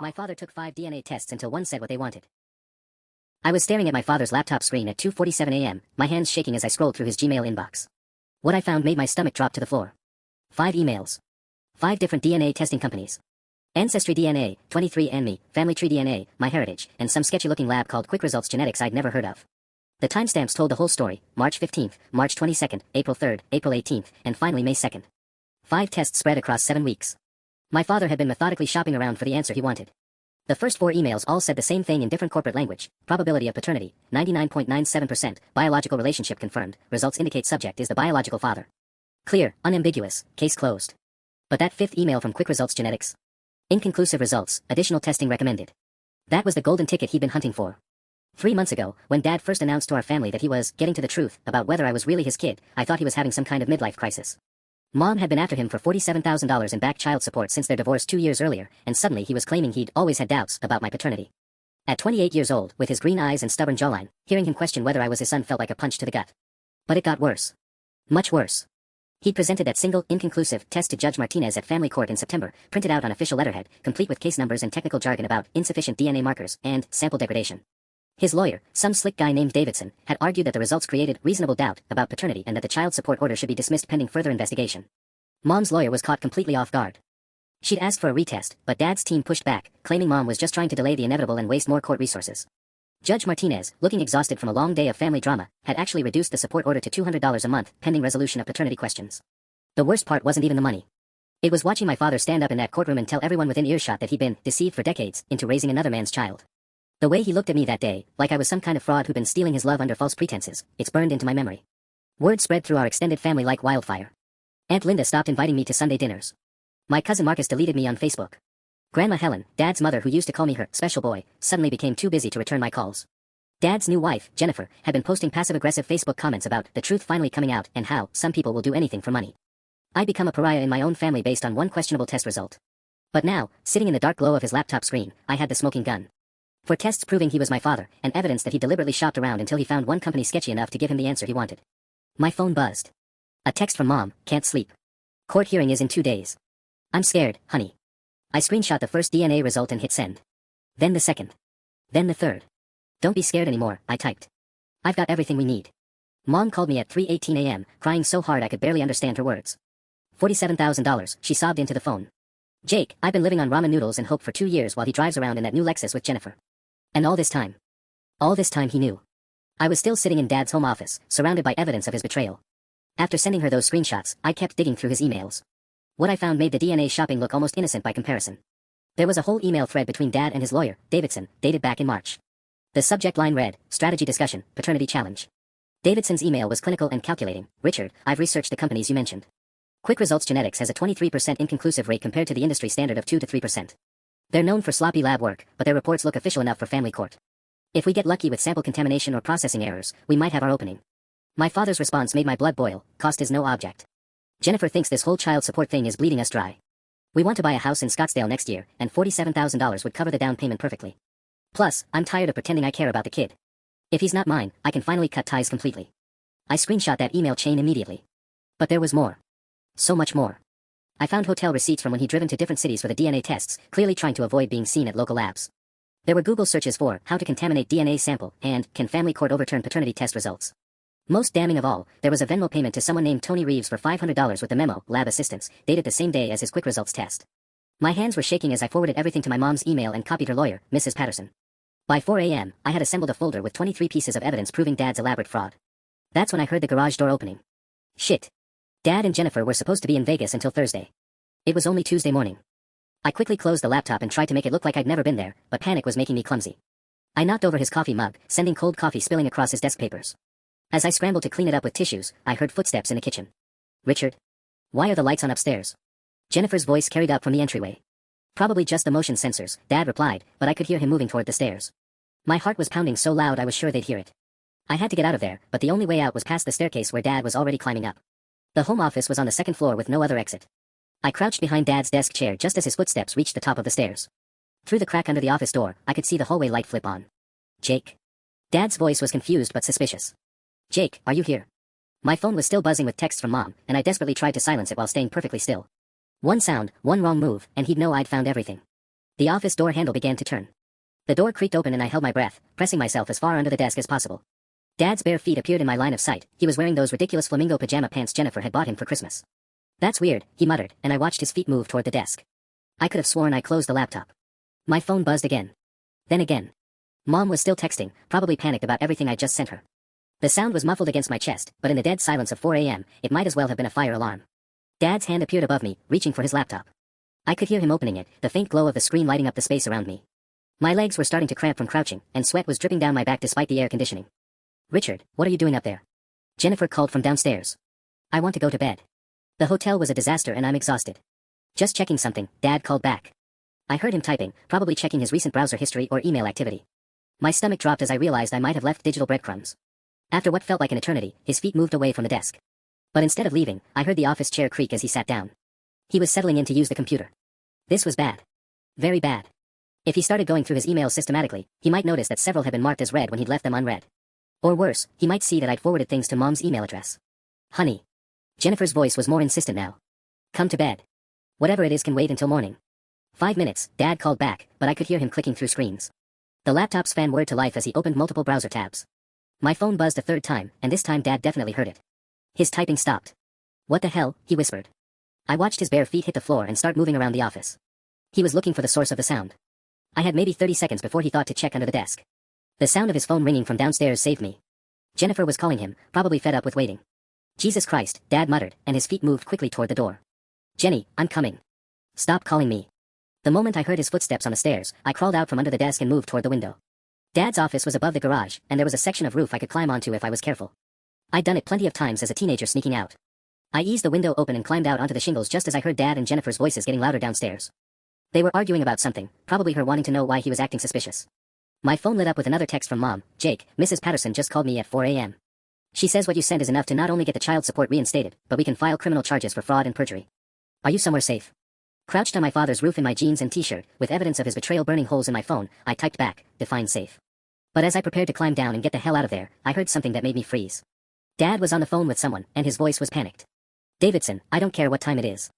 My father took 5 DNA tests until one said what they wanted. I was staring at my father's laptop screen at 2:47 a.m., my hands shaking as I scrolled through his Gmail inbox. What I found made my stomach drop to the floor. 5 emails. 5 different DNA testing companies. Ancestry DNA, 23andMe, Family Tree DNA, MyHeritage, and some sketchy-looking lab called Quick Results Genetics I'd never heard of. The timestamps told the whole story: March 15th, March 22nd, April 3rd, April 18th, and finally May 2nd. 5 tests spread across 7 weeks. My father had been methodically shopping around for the answer he wanted. The first 4 emails all said the same thing in different corporate language: probability of paternity, 99.97%, biological relationship confirmed, results indicate subject is the biological father. Clear, unambiguous, case closed. But that 5th email from Quick Results Genetics? Inconclusive results, additional testing recommended. That was the golden ticket he'd been hunting for. 3 months ago, when Dad first announced to our family that he was getting to the truth about whether I was really his kid, I thought he was having some kind of midlife crisis. Mom had been after him for $47,000 in back child support since their divorce 2 years earlier, and suddenly he was claiming he'd always had doubts about my paternity. At 28 years old, with his green eyes and stubborn jawline, hearing him question whether I was his son felt like a punch to the gut. But it got worse. Much worse. He presented that single, inconclusive test to Judge Martinez at family court in September, printed out on official letterhead, complete with case numbers and technical jargon about insufficient DNA markers and sample degradation. His lawyer, some slick guy named Davidson, had argued that the results created reasonable doubt about paternity and that the child support order should be dismissed pending further investigation. Mom's lawyer was caught completely off guard. She'd asked for a retest, but Dad's team pushed back, claiming Mom was just trying to delay the inevitable and waste more court resources. Judge Martinez, looking exhausted from a long day of family drama, had actually reduced the support order to $200 a month, pending resolution of paternity questions. The worst part wasn't even the money. It was watching my father stand up in that courtroom and tell everyone within earshot that he'd been deceived for decades into raising another man's child. The way he looked at me that day, like I was some kind of fraud who'd been stealing his love under false pretenses, it's burned into my memory. Word spread through our extended family like wildfire. Aunt Linda stopped inviting me to Sunday dinners. My cousin Marcus deleted me on Facebook. Grandma Helen, Dad's mother who used to call me her special boy, suddenly became too busy to return my calls. Dad's new wife, Jennifer, had been posting passive-aggressive Facebook comments about the truth finally coming out and how some people will do anything for money. I'd become a pariah in my own family based on one questionable test result. But now, sitting in the dark glow of his laptop screen, I had the smoking gun. For tests proving he was my father, and evidence that he deliberately shopped around until he found one company sketchy enough to give him the answer he wanted. My phone buzzed. A text from Mom: can't sleep. Court hearing is in 2 days. I'm scared, honey. I screenshot the first DNA result and hit send. Then the second. Then the third. Don't be scared anymore, I typed. I've got everything we need. Mom called me at 3:18 a.m., crying so hard I could barely understand her words. $47,000, she sobbed into the phone. Jake, I've been living on ramen noodles and hope for 2 years while he drives around in that new Lexus with Jennifer. And all this time he knew. I was still sitting in Dad's home office, surrounded by evidence of his betrayal. After sending her those screenshots, I kept digging through his emails. What I found made the DNA shopping look almost innocent by comparison. There was a whole email thread between Dad and his lawyer, Davidson, dated back in March. The subject line read, strategy discussion, paternity challenge. Davidson's email was clinical and calculating. Richard, I've researched the companies you mentioned. Quick Results Genetics has a 23% inconclusive rate compared to the industry standard of 2 to 3%. They're known for sloppy lab work, but their reports look official enough for family court. If we get lucky with sample contamination or processing errors, we might have our opening. My father's response made my blood boil. Cost is no object. Jennifer thinks this whole child support thing is bleeding us dry. We want to buy a house in Scottsdale next year, and $47,000 would cover the down payment perfectly. Plus, I'm tired of pretending I care about the kid. If he's not mine, I can finally cut ties completely. I screenshot that email chain immediately. But there was more. So much more. I found hotel receipts from when he'd driven to different cities for the DNA tests, clearly trying to avoid being seen at local labs. There were Google searches for how to contaminate DNA sample and can family court overturn paternity test results. Most damning of all, there was a Venmo payment to someone named Tony Reeves for $500 with the memo, lab assistance, dated the same day as his Quick Results test. My hands were shaking as I forwarded everything to my mom's email and copied her lawyer, Mrs. Patterson. By 4 a.m., I had assembled a folder with 23 pieces of evidence proving Dad's elaborate fraud. That's when I heard the garage door opening. Shit. Dad and Jennifer were supposed to be in Vegas until Thursday. It was only Tuesday morning. I quickly closed the laptop and tried to make it look like I'd never been there, but panic was making me clumsy. I knocked over his coffee mug, sending cold coffee spilling across his desk papers. As I scrambled to clean it up with tissues, I heard footsteps in the kitchen. Richard? Why are the lights on upstairs? Jennifer's voice carried up from the entryway. Probably just the motion sensors, Dad replied, but I could hear him moving toward the stairs. My heart was pounding so loud I was sure they'd hear it. I had to get out of there, but the only way out was past the staircase where Dad was already climbing up. The home office was on the second floor with no other exit. I crouched behind Dad's desk chair just as his footsteps reached the top of the stairs. Through the crack under the office door, I could see the hallway light flip on. Jake? Dad's voice was confused but suspicious. Jake, are you here? My phone was still buzzing with texts from Mom, and I desperately tried to silence it while staying perfectly still. One sound, one wrong move, and he'd know I'd found everything. The office door handle began to turn. The door creaked open and I held my breath, pressing myself as far under the desk as possible. Dad's bare feet appeared in my line of sight. He was wearing those ridiculous flamingo pajama pants Jennifer had bought him for Christmas. "That's weird," he muttered, and I watched his feet move toward the desk. I could have sworn I closed the laptop. My phone buzzed again. Then again. Mom was still texting, probably panicked about everything I just sent her. The sound was muffled against my chest, but in the dead silence of 4 a.m., it might as well have been a fire alarm. Dad's hand appeared above me, reaching for his laptop. I could hear him opening it, the faint glow of the screen lighting up the space around me. My legs were starting to cramp from crouching, and sweat was dripping down my back despite the air conditioning. "Richard, what are you doing up there?" Jennifer called from downstairs. "I want to go to bed. The hotel was a disaster and I'm exhausted." "Just checking something," Dad called back. I heard him typing, probably checking his recent browser history or email activity. My stomach dropped as I realized I might have left digital breadcrumbs. After what felt like an eternity, his feet moved away from the desk. But instead of leaving, I heard the office chair creak as he sat down. He was settling in to use the computer. This was bad. Very bad. If he started going through his emails systematically, he might notice that several had been marked as read when he'd left them unread. Or worse, he might see that I'd forwarded things to Mom's email address. "Honey." Jennifer's voice was more insistent now. "Come to bed. Whatever it is can wait until morning." 5 minutes, Dad called back, but I could hear him clicking through screens. The laptop's fan whirred to life as he opened multiple browser tabs. My phone buzzed a third time, and this time Dad definitely heard it. His typing stopped. "What the hell?" he whispered. I watched his bare feet hit the floor and start moving around the office. He was looking for the source of the sound. I had maybe 30 seconds before he thought to check under the desk. The sound of his phone ringing from downstairs saved me. Jennifer was calling him, probably fed up with waiting. "Jesus Christ," Dad muttered, and his feet moved quickly toward the door. "Jenny, I'm coming. Stop calling me." The moment I heard his footsteps on the stairs, I crawled out from under the desk and moved toward the window. Dad's office was above the garage, and there was a section of roof I could climb onto if I was careful. I'd done it plenty of times as a teenager sneaking out. I eased the window open and climbed out onto the shingles just as I heard Dad and Jennifer's voices getting louder downstairs. They were arguing about something, probably her wanting to know why he was acting suspicious. My phone lit up with another text from Mom. "Jake, Mrs. Patterson just called me at 4 a.m. She says what you sent is enough to not only get the child support reinstated, but we can file criminal charges for fraud and perjury. Are you somewhere safe?" Crouched on my father's roof in my jeans and t-shirt, with evidence of his betrayal burning holes in my phone, I typed back, "Define safe." But as I prepared to climb down and get the hell out of there, I heard something that made me freeze. Dad was on the phone with someone, and his voice was panicked. "Davidson, I don't care what time it is.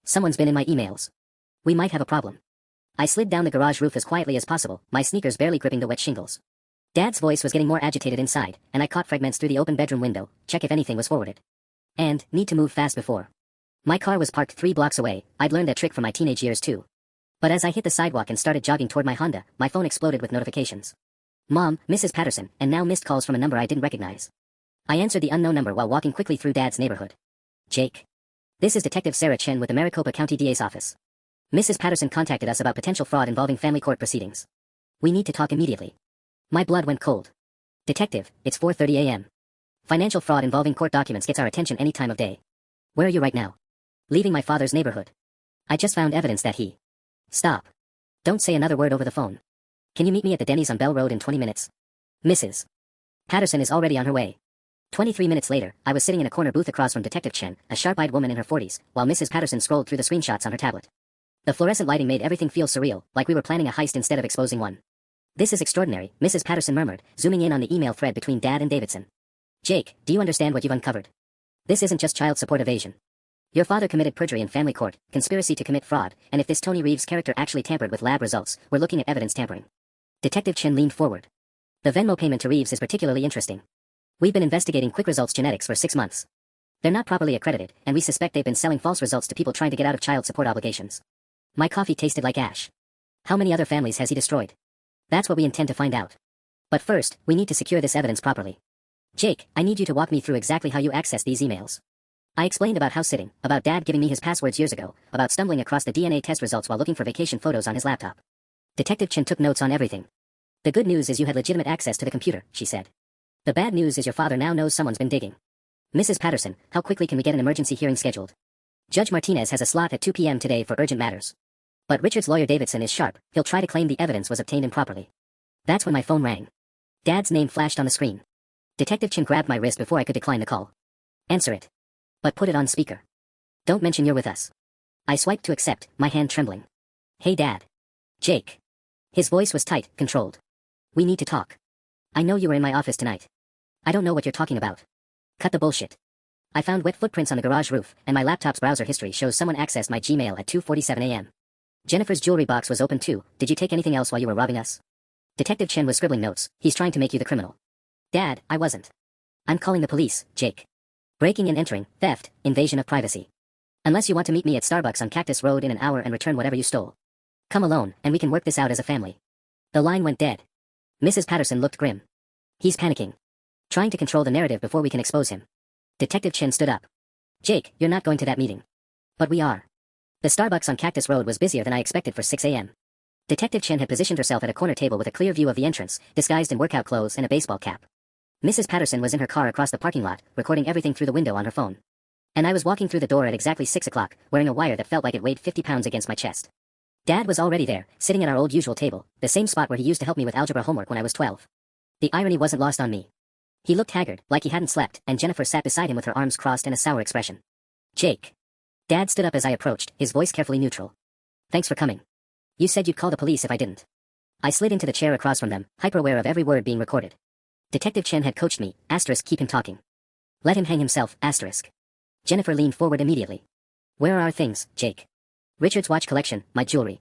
Someone's been in my emails. We might have a problem." I slid down the garage roof as quietly as possible, my sneakers barely gripping the wet shingles. Dad's voice was getting more agitated inside, and I caught fragments through the open bedroom window, check if anything was forwarded. And, need to move fast before. My car was parked 3 blocks away. I'd learned that trick from my teenage years too. But as I hit the sidewalk and started jogging toward my Honda, my phone exploded with notifications. Mom, Mrs. Patterson, and now missed calls from a number I didn't recognize. I answered the unknown number while walking quickly through Dad's neighborhood. "Jake. This is Detective Sarah Chen with the Maricopa County DA's office. Mrs. Patterson contacted us about potential fraud involving family court proceedings. We need to talk immediately." My blood went cold. "Detective, it's 4:30 a.m. Financial fraud involving court documents gets our attention any time of day. Where are you right now?" "Leaving my father's neighborhood. I just found evidence that he..." "Stop. Don't say another word over the phone. Can you meet me at the Denny's on Bell Road in 20 minutes? Mrs. Patterson is already on her way." 23 minutes later, I was sitting in a corner booth across from Detective Chen, a sharp-eyed woman in her 40s, while Mrs. Patterson scrolled through the screenshots on her tablet. The fluorescent lighting made everything feel surreal, like we were planning a heist instead of exposing one. "This is extraordinary," Mrs. Patterson murmured, zooming in on the email thread between Dad and Davidson. "Jake, do you understand what you've uncovered? This isn't just child support evasion. Your father committed perjury in family court, conspiracy to commit fraud, and if this Tony Reeves character actually tampered with lab results, we're looking at evidence tampering." Detective Chen leaned forward. "The Venmo payment to Reeves is particularly interesting. We've been investigating Quick Results Genetics for 6 months. They're not properly accredited, and we suspect they've been selling false results to people trying to get out of child support obligations." My coffee tasted like ash. How many other families has he destroyed? That's what we intend to find out. But first, we need to secure this evidence properly. "Jake, I need you to walk me through exactly how you access these emails." I explained about house sitting, about Dad giving me his passwords years ago, about stumbling across the DNA test results while looking for vacation photos on his laptop. Detective Chen took notes on everything. "The good news is you had legitimate access to the computer," she said. "The bad news is your father now knows someone's been digging. Mrs. Patterson, how quickly can we get an emergency hearing scheduled? Judge Martinez has a slot at 2 p.m. today for urgent matters. But Richard's lawyer Davidson is sharp, he'll try to claim the evidence was obtained improperly." That's when my phone rang. Dad's name flashed on the screen. Detective Chen grabbed my wrist before I could decline the call. "Answer it. But put it on speaker. Don't mention you're with us." I swiped to accept, my hand trembling. "Hey Dad. Jake." His voice was tight, controlled. "We need to talk. I know you were in my office tonight. I don't know what you're talking about. Cut the bullshit." I found wet footprints on the garage roof, and my laptop's browser history shows someone accessed my Gmail at 2:47 a.m. Jennifer's jewelry box was open too. Did you take anything else while you were robbing us? Detective Chen was scribbling notes. He's trying to make you the criminal. Dad, I wasn't. I'm calling the police, Jake. Breaking and entering, theft, invasion of privacy. Unless you want to meet me at Starbucks on Cactus Road in an hour and return whatever you stole. Come alone, and we can work this out as a family. The line went dead. Mrs. Patterson looked grim. He's panicking. Trying to control the narrative before we can expose him. Detective Chen stood up. Jake, you're not going to that meeting. But we are. The Starbucks on Cactus Road was busier than I expected for 6 a.m. Detective Chen had positioned herself at a corner table with a clear view of the entrance, disguised in workout clothes and a baseball cap. Mrs. Patterson was in her car across the parking lot, recording everything through the window on her phone. And I was walking through the door at exactly 6 o'clock, wearing a wire that felt like it weighed 50 pounds against my chest. Dad was already there, sitting at our old usual table, the same spot where he used to help me with algebra homework when I was 12. The irony wasn't lost on me. He looked haggard, like he hadn't slept, and Jennifer sat beside him with her arms crossed and a sour expression. Jake. Dad stood up as I approached, his voice carefully neutral. Thanks for coming. You said you'd call the police if I didn't. I slid into the chair across from them, hyper-aware of every word being recorded. Detective Chen had coached me, keep him talking. Let him hang himself, Jennifer leaned forward immediately. Where are our things, Jake? Richard's watch collection, my jewelry.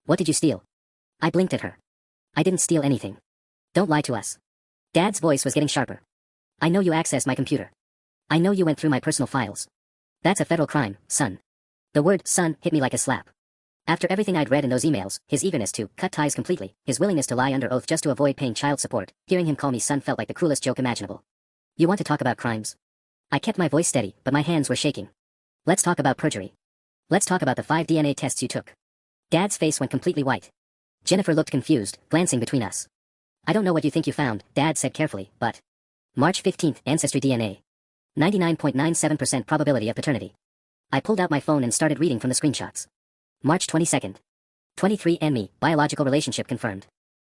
What did you steal? I blinked at her. I didn't steal anything. Don't lie to us. Dad's voice was getting sharper. I know you accessed my computer. I know you went through my personal files. That's a federal crime, son. The word son hit me like a slap. After everything I'd read in those emails, his eagerness to cut ties completely, his willingness to lie under oath just to avoid paying child support, hearing him call me son felt like the cruelest joke imaginable. You want to talk about crimes? I kept my voice steady, but my hands were shaking. Let's talk about perjury. Let's talk about the 5 DNA tests you took. Dad's face went completely white. Jennifer looked confused, glancing between us. I don't know what you think you found, Dad said carefully, but... March 15th, Ancestry DNA. 99.97% probability of paternity. I pulled out my phone and started reading from the screenshots. March 22nd. 23andMe, biological relationship confirmed.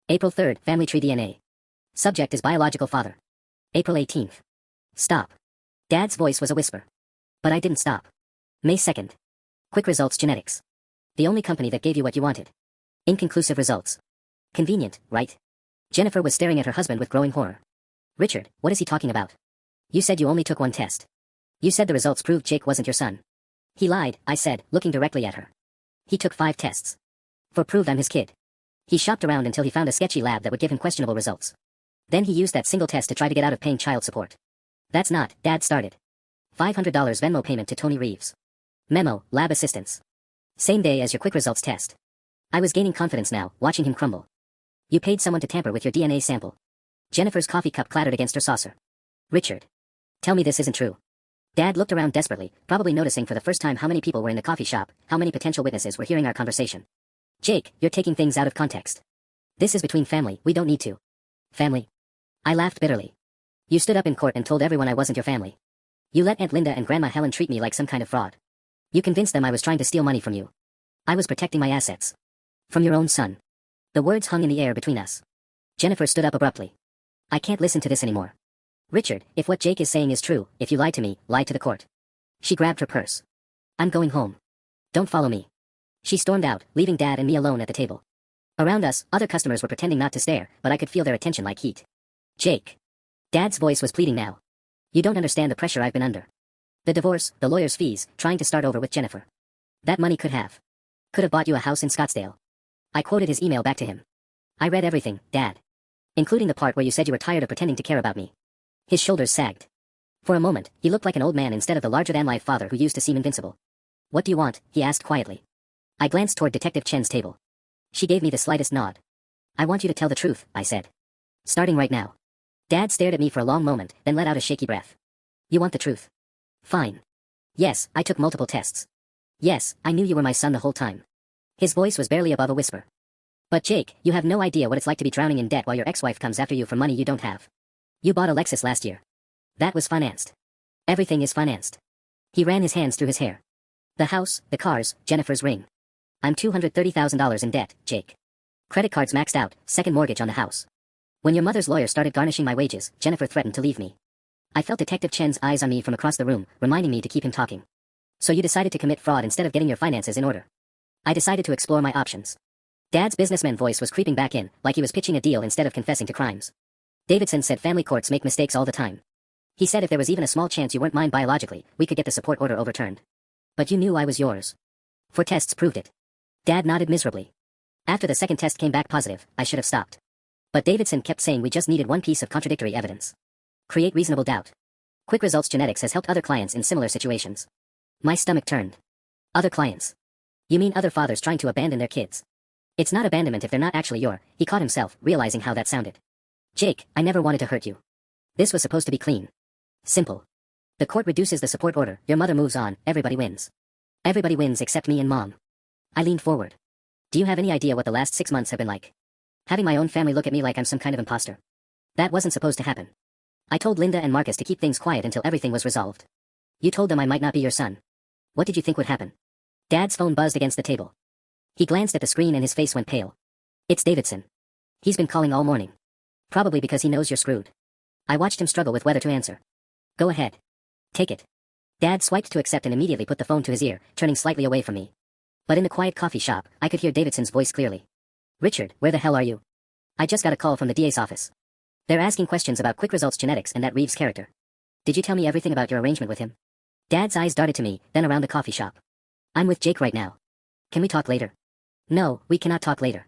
April 3rd, family tree DNA. Subject is biological father. April 18th. Stop. Dad's voice was a whisper. But I didn't stop. May 2nd. Quick results genetics. The only company that gave you what you wanted. Inconclusive results. Convenient, right? Jennifer was staring at her husband with growing horror. Richard, what is he talking about? You said you only took one test. You said the results proved Jake wasn't your son. He lied, I said, looking directly at her. He took 5 tests. For proved I'm his kid. He shopped around until he found a sketchy lab that would give him questionable results. Then he used that single test to try to get out of paying child support. That's not, Dad started. $500 Venmo payment to Tony Reeves. Memo, lab assistance. Same day as your quick results test. I was gaining confidence now, watching him crumble. You paid someone to tamper with your DNA sample. Jennifer's coffee cup clattered against her saucer. Richard. Tell me this isn't true. Dad looked around desperately, probably noticing for the first time how many people were in the coffee shop, how many potential witnesses were hearing our conversation. Jake, you're taking things out of context. This is between family, we don't need to. Family? I laughed bitterly. You stood up in court and told everyone I wasn't your family. You let Aunt Linda and Grandma Helen treat me like some kind of fraud. You convinced them I was trying to steal money from you. I was protecting my assets. From your own son. The words hung in the air between us. Jennifer stood up abruptly. I can't listen to this anymore. Richard, if what Jake is saying is true, if you lied to me, lie to the court. She grabbed her purse. I'm going home. Don't follow me. She stormed out, leaving Dad and me alone at the table. Around us, other customers were pretending not to stare, but I could feel their attention like heat. Jake. Dad's voice was pleading now. You don't understand the pressure I've been under. The divorce, the lawyer's fees, trying to start over with Jennifer. That money could have bought you a house in Scottsdale. I quoted his email back to him. I read everything, Dad. Including the part where you said you were tired of pretending to care about me. His shoulders sagged. For a moment, he looked like an old man instead of the larger-than-life father who used to seem invincible. What do you want? He asked quietly. I glanced toward Detective Chen's table. She gave me the slightest nod. I want you to tell the truth, I said. Starting right now. Dad stared at me for a long moment, then let out a shaky breath. You want the truth? Fine. Yes, I took multiple tests. Yes, I knew you were my son the whole time. His voice was barely above a whisper. But Jake, you have no idea what it's like to be drowning in debt while your ex-wife comes after you for money you don't have. You bought a Lexus last year. That was financed. Everything is financed. He ran his hands through his hair. The house, the cars, Jennifer's ring. I'm $230,000 in debt, Jake. Credit cards maxed out, second mortgage on the house. When your mother's lawyer started garnishing my wages, Jennifer threatened to leave me. I felt Detective Chen's eyes on me from across the room, reminding me to keep him talking. So you decided to commit fraud instead of getting your finances in order. I decided to explore my options. Dad's businessman voice was creeping back in, like he was pitching a deal instead of confessing to crimes. Davidson said family courts make mistakes all the time. He said if there was even a small chance you weren't mine biologically, we could get the support order overturned. But you knew I was yours. 4 tests proved it. Dad nodded miserably. After the second test came back positive, I should have stopped. But Davidson kept saying we just needed one piece of contradictory evidence. Create reasonable doubt. Quick Results Genetics has helped other clients in similar situations. My stomach turned. Other clients? You mean other fathers trying to abandon their kids? It's not abandonment if they're not actually your, he caught himself, realizing how that sounded. Jake, I never wanted to hurt you. This was supposed to be clean. Simple. The court reduces the support order, your mother moves on, everybody wins. Everybody wins except me and Mom. I leaned forward. Do you have any idea what the last 6 months have been like? Having my own family look at me like I'm some kind of imposter. That wasn't supposed to happen. I told Linda and Marcus to keep things quiet until everything was resolved. You told them I might not be your son. What did you think would happen? Dad's phone buzzed against the table. He glanced at the screen and his face went pale. It's Davidson. He's been calling all morning. Probably because he knows you're screwed. I watched him struggle with whether to answer. Go ahead. Take it. Dad swiped to accept and immediately put the phone to his ear, turning slightly away from me. But in the quiet coffee shop, I could hear Davidson's voice clearly. Richard, where the hell are you? I just got a call from the DA's office. They're asking questions about Quick Results Genetics and that Reeves character. Did you tell me everything about your arrangement with him? Dad's eyes darted to me, then around the coffee shop. I'm with Jake right now. Can we talk later? No, we cannot talk later.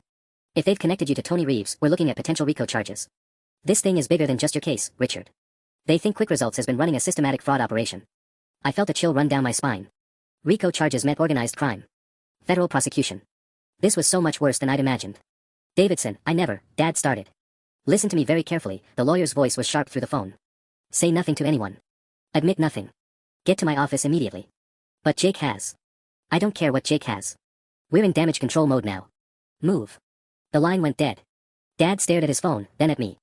If they've connected you to Tony Reeves, we're looking at potential RICO charges. This thing is bigger than just your case, Richard. They think Quick Results has been running a systematic fraud operation. I felt a chill run down my spine. RICO charges meant organized crime. Federal prosecution. This was so much worse than I'd imagined. Davidson, Dad started. Listen to me very carefully, the lawyer's voice was sharp through the phone. Say nothing to anyone. Admit nothing. Get to my office immediately. But Jake has. I don't care what Jake has. We're in damage control mode now. Move. The line went dead. Dad stared at his phone, then at me.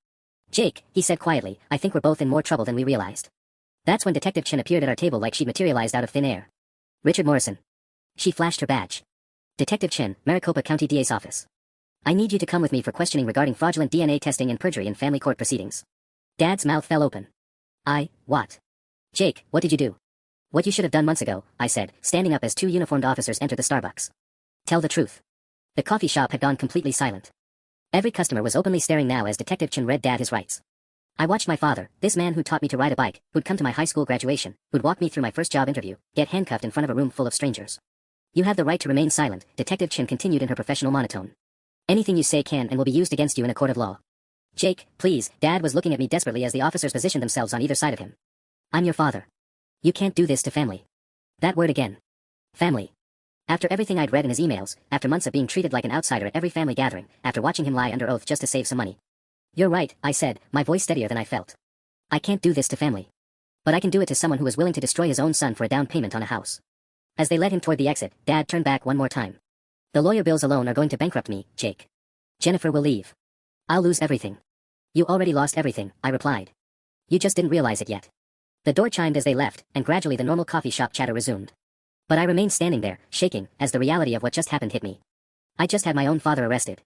Jake, he said quietly, I think we're both in more trouble than we realized. That's when Detective Chin appeared at our table like she'd materialized out of thin air. Richard Morrison. She flashed her badge. Detective Chin, Maricopa County DA's office. I need you to come with me for questioning regarding fraudulent DNA testing and perjury in family court proceedings. Dad's mouth fell open. What? Jake, what did you do? What you should have done months ago, I said, standing up as two uniformed officers entered the Starbucks. Tell the truth. The coffee shop had gone completely silent. Every customer was openly staring now as Detective Chin read Dad his rights. I watched my father, this man who taught me to ride a bike, who'd come to my high school graduation, who'd walk me through my first job interview, get handcuffed in front of a room full of strangers. You have the right to remain silent, Detective Chin continued in her professional monotone. Anything you say can and will be used against you in a court of law. Jake, please, Dad was looking at me desperately as the officers positioned themselves on either side of him. I'm your father. You can't do this to family. That word again. Family. After everything I'd read in his emails, after months of being treated like an outsider at every family gathering, after watching him lie under oath just to save some money. You're right, I said, my voice steadier than I felt. I can't do this to family. But I can do it to someone who was willing to destroy his own son for a down payment on a house. As they led him toward the exit, Dad turned back one more time. The lawyer bills alone are going to bankrupt me, Jake. Jennifer will leave. I'll lose everything. You already lost everything, I replied. You just didn't realize it yet. The door chimed as they left, and gradually the normal coffee shop chatter resumed. But I remained standing there, shaking, as the reality of what just happened hit me. I just had my own father arrested.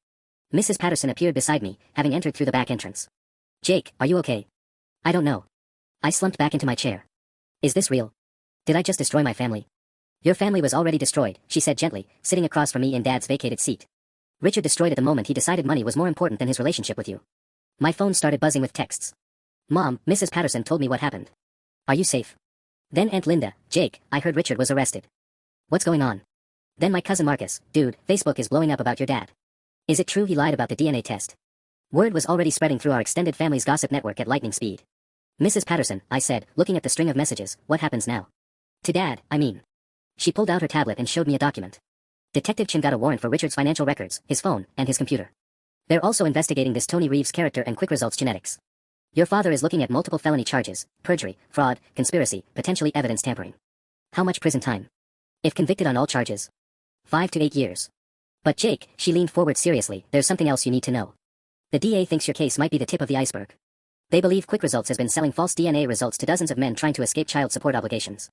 Mrs. Patterson appeared beside me, having entered through the back entrance. Jake, are you okay? I don't know. I slumped back into my chair. Is this real? Did I just destroy my family? Your family was already destroyed, she said gently, sitting across from me in Dad's vacated seat. Richard destroyed it the moment he decided money was more important than his relationship with you. My phone started buzzing with texts. Mom, Mrs. Patterson told me what happened. Are you safe? Then Aunt Linda, Jake, I heard Richard was arrested. What's going on? Then my cousin Marcus, dude, Facebook is blowing up about your dad. Is it true he lied about the DNA test? Word was already spreading through our extended family's gossip network at lightning speed. Mrs. Patterson, I said, looking at the string of messages, what happens now? To Dad, I mean. She pulled out her tablet and showed me a document. Detective Chin got a warrant for Richard's financial records, his phone, and his computer. They're also investigating this Tony Reeves character and Quick Results Genetics. Your father is looking at multiple felony charges, perjury, fraud, conspiracy, potentially evidence tampering. How much prison time? If convicted on all charges? 5 to 8 years. But Jake, she leaned forward seriously, there's something else you need to know. The DA thinks your case might be the tip of the iceberg. They believe Quick Results has been selling false DNA results to dozens of men trying to escape child support obligations.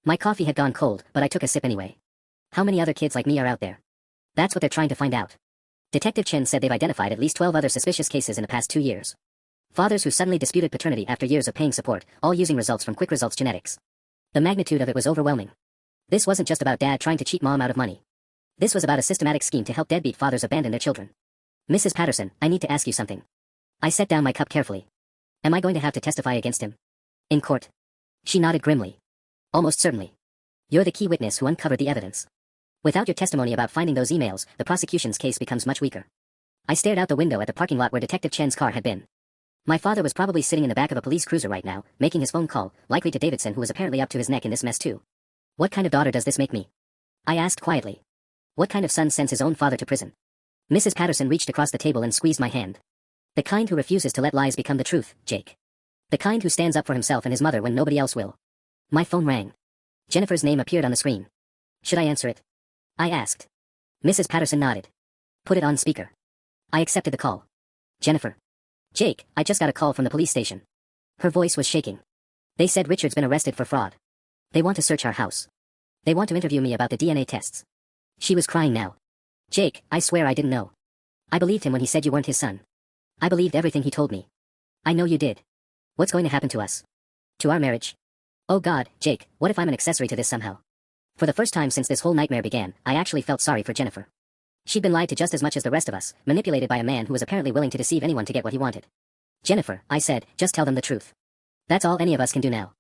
My coffee had gone cold, but I took a sip anyway. How many other kids like me are out there? That's what they're trying to find out. Detective Chin said they've identified at least 12 other suspicious cases in the past 2 years. Fathers who suddenly disputed paternity after years of paying support, all using results from Quick Results Genetics. The magnitude of it was overwhelming. This wasn't just about Dad trying to cheat Mom out of money. This was about a systematic scheme to help deadbeat fathers abandon their children. Mrs. Patterson, I need to ask you something. I set down my cup carefully. Am I going to have to testify against him? In court? She nodded grimly. Almost certainly. You're the key witness who uncovered the evidence. Without your testimony about finding those emails, the prosecution's case becomes much weaker. I stared out the window at the parking lot where Detective Chen's car had been. My father was probably sitting in the back of a police cruiser right now, making his phone call, likely to Davidson, who was apparently up to his neck in this mess too. What kind of daughter does this make me? I asked quietly. What kind of son sends his own father to prison? Mrs. Patterson reached across the table and squeezed my hand. The kind who refuses to let lies become the truth, Jake. The kind who stands up for himself and his mother when nobody else will. My phone rang. Jennifer's name appeared on the screen. Should I answer it? I asked. Mrs. Patterson nodded. Put it on speaker. I accepted the call. Jennifer. Jake, I just got a call from the police station. Her voice was shaking. They said Richard's been arrested for fraud. They want to search our house. They want to interview me about the DNA tests. She was crying now. Jake, I swear I didn't know. I believed him when he said you weren't his son. I believed everything he told me. I know you did. What's going to happen to us? To our marriage? Oh God, Jake, what if I'm an accessory to this somehow? For the first time since this whole nightmare began, I actually felt sorry for Jennifer. She'd been lied to just as much as the rest of us, manipulated by a man who was apparently willing to deceive anyone to get what he wanted. Jennifer, I said, just tell them the truth. That's all any of us can do now.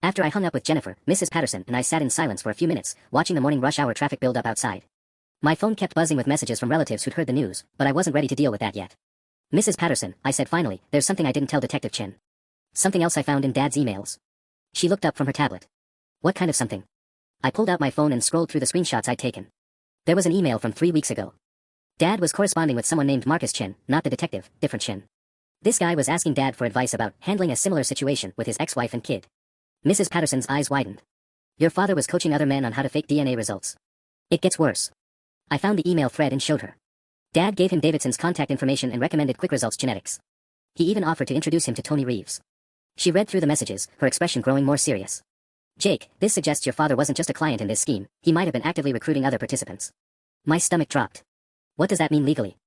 After I hung up with Jennifer, Mrs. Patterson and I sat in silence for a few minutes, watching the morning rush hour traffic build up outside. My phone kept buzzing with messages from relatives who'd heard the news, but I wasn't ready to deal with that yet. Mrs. Patterson, I said finally, there's something I didn't tell Detective Chen. Something else I found in Dad's emails. She looked up from her tablet. What kind of something? I pulled out my phone and scrolled through the screenshots I'd taken. There was an email from 3 weeks ago. Dad was corresponding with someone named Marcus Chen, not the detective, different Chen. This guy was asking Dad for advice about handling a similar situation with his ex-wife and kid. Mrs. Patterson's eyes widened. Your father was coaching other men on how to fake DNA results. It gets worse. I found the email thread and showed her. Dad gave him Davidson's contact information and recommended Quick Results Genetics. He even offered to introduce him to Tony Reeves. She read through the messages, her expression growing more serious. Jake, this suggests your father wasn't just a client in this scheme, he might have been actively recruiting other participants. My stomach dropped. What does that mean legally?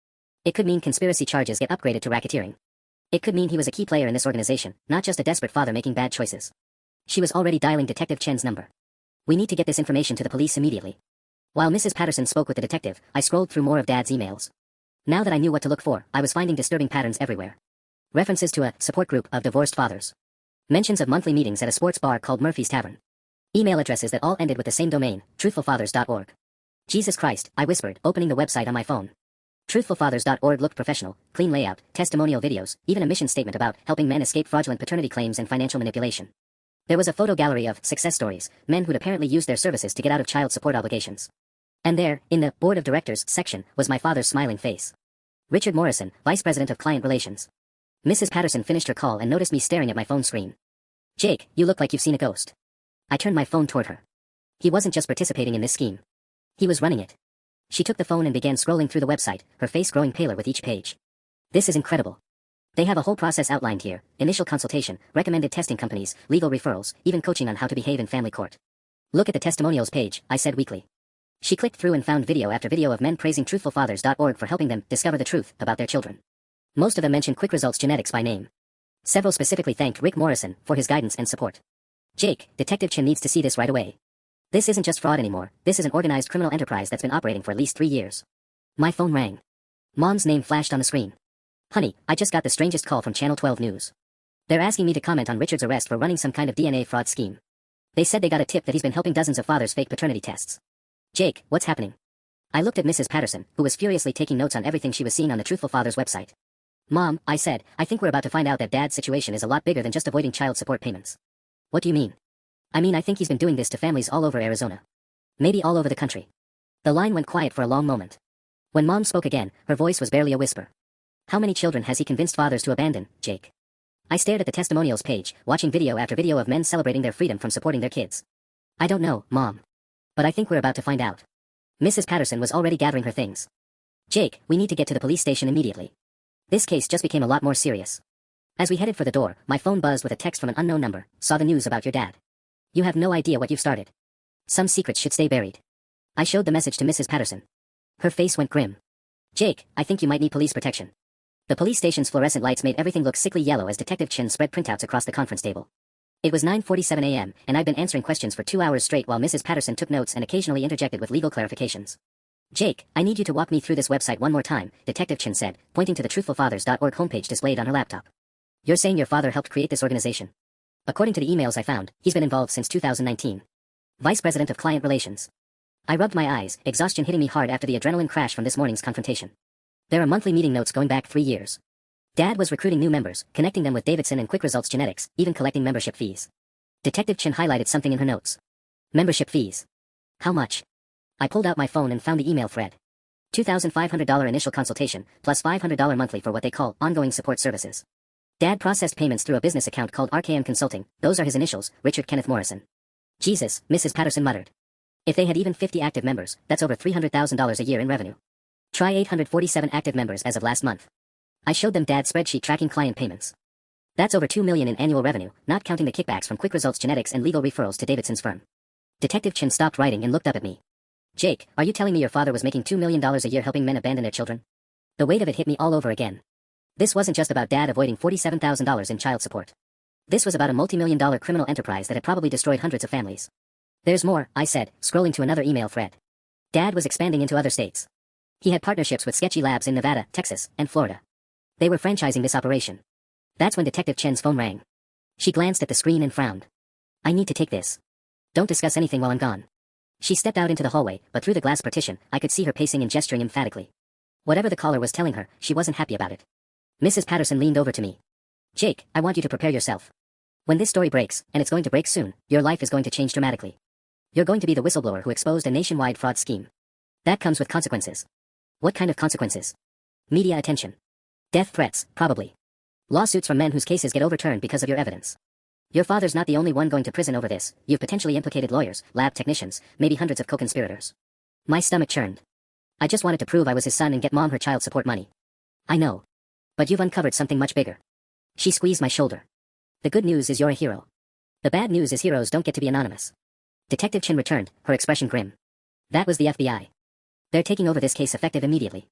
It could mean conspiracy charges get upgraded to racketeering. It could mean he was a key player in this organization, not just a desperate father making bad choices. She was already dialing Detective Chen's number. We need to get this information to the police immediately. While Mrs. Patterson spoke with the detective, I scrolled through more of Dad's emails. Now that I knew what to look for, I was finding disturbing patterns everywhere. References to a support group of divorced fathers. Mentions of monthly meetings at a sports bar called Murphy's Tavern. Email addresses that all ended with the same domain, truthfulfathers.org. Jesus Christ, I whispered, opening the website on my phone. Truthfulfathers.org looked professional, clean layout, testimonial videos, even a mission statement about helping men escape fraudulent paternity claims and financial manipulation. There was a photo gallery of success stories, men who'd apparently used their services to get out of child support obligations. And there, in the Board of Directors section, was my father's smiling face. Richard Morrison, Vice President of Client Relations. Mrs. Patterson finished her call and noticed me staring at my phone screen. Jake, you look like you've seen a ghost. I turned my phone toward her. He wasn't just participating in this scheme. He was running it. She took the phone and began scrolling through the website, her face growing paler with each page. This is incredible. They have a whole process outlined here, initial consultation, recommended testing companies, legal referrals, even coaching on how to behave in family court. Look at the testimonials page, I said weakly. She clicked through and found video after video of men praising truthfulfathers.org for helping them discover the truth about their children. Most of them mentioned Quick Results Genetics by name. Several specifically thanked Rick Morrison for his guidance and support. Jake, Detective Chen needs to see this right away. This isn't just fraud anymore, this is an organized criminal enterprise that's been operating for at least 3 years. My phone rang. Mom's name flashed on the screen. Honey, I just got the strangest call from Channel 12 News. They're asking me to comment on Richard's arrest for running some kind of DNA fraud scheme. They said they got a tip that he's been helping dozens of fathers fake paternity tests. Jake, what's happening? I looked at Mrs. Patterson, who was furiously taking notes on everything she was seeing on the Truthful Fathers website. Mom, I said, I think we're about to find out that Dad's situation is a lot bigger than just avoiding child support payments. What do you mean? I mean, I think he's been doing this to families all over Arizona. Maybe all over the country. The line went quiet for a long moment. When Mom spoke again, her voice was barely a whisper. How many children has he convinced fathers to abandon, Jake? I stared at the testimonials page, watching video after video of men celebrating their freedom from supporting their kids. I don't know, Mom. But I think we're about to find out. Mrs. Patterson was already gathering her things. Jake, we need to get to the police station immediately. This case just became a lot more serious. As we headed for the door, my phone buzzed with a text from an unknown number. Saw the news about your dad. You have no idea what you've started. Some secrets should stay buried. I showed the message to Mrs. Patterson. Her face went grim. Jake, I think you might need police protection. The police station's fluorescent lights made everything look sickly yellow as Detective Chen spread printouts across the conference table. It was 9:47 a.m., and I'd been answering questions for 2 hours straight while Mrs. Patterson took notes and occasionally interjected with legal clarifications. Jake, I need you to walk me through this website one more time, Detective Chen said, pointing to the truthfulfathers.org homepage displayed on her laptop. You're saying your father helped create this organization? According to the emails I found, he's been involved since 2019. Vice President of Client Relations. I rubbed my eyes, exhaustion hitting me hard after the adrenaline crash from this morning's confrontation. There are monthly meeting notes going back 3 years. Dad was recruiting new members, connecting them with Davidson and Quick Results Genetics, even collecting membership fees. Detective Chin highlighted something in her notes. Membership fees. How much? I pulled out my phone and found the email thread. $2,500 initial consultation, plus $500 monthly for what they call ongoing support services. Dad processed payments through a business account called RKM Consulting. Those are his initials, Richard Kenneth Morrison. Jesus, Mrs. Patterson muttered. If they had even 50 active members, that's over $300,000 a year in revenue. Try 847 active members as of last month. I showed them Dad's spreadsheet tracking client payments. That's over $2 million in annual revenue, not counting the kickbacks from Quick Results Genetics and legal referrals to Davidson's firm. Detective Chin stopped writing and looked up at me. Jake, are you telling me your father was making $2 million a year helping men abandon their children? The weight of it hit me all over again. This wasn't just about Dad avoiding $47,000 in child support. This was about a multi-million-dollar criminal enterprise that had probably destroyed hundreds of families. There's more, I said, scrolling to another email thread. Dad was expanding into other states. He had partnerships with sketchy labs in Nevada, Texas, and Florida. They were franchising this operation. That's when Detective Chen's phone rang. She glanced at the screen and frowned. I need to take this. Don't discuss anything while I'm gone. She stepped out into the hallway, but through the glass partition, I could see her pacing and gesturing emphatically. Whatever the caller was telling her, she wasn't happy about it. Mrs. Patterson leaned over to me. Jake, I want you to prepare yourself. When this story breaks, and it's going to break soon, your life is going to change dramatically. You're going to be the whistleblower who exposed a nationwide fraud scheme. That comes with consequences. What kind of consequences? Media attention. Death threats, probably. Lawsuits from men whose cases get overturned because of your evidence. Your father's not the only one going to prison over this. You've potentially implicated lawyers, lab technicians, maybe hundreds of co-conspirators. My stomach churned. I just wanted to prove I was his son and get Mom her child support money. I know. But you've uncovered something much bigger. She squeezed my shoulder. The good news is you're a hero. The bad news is heroes don't get to be anonymous. Detective Chin returned, her expression grim. That was the FBI. They're taking over this case effective immediately.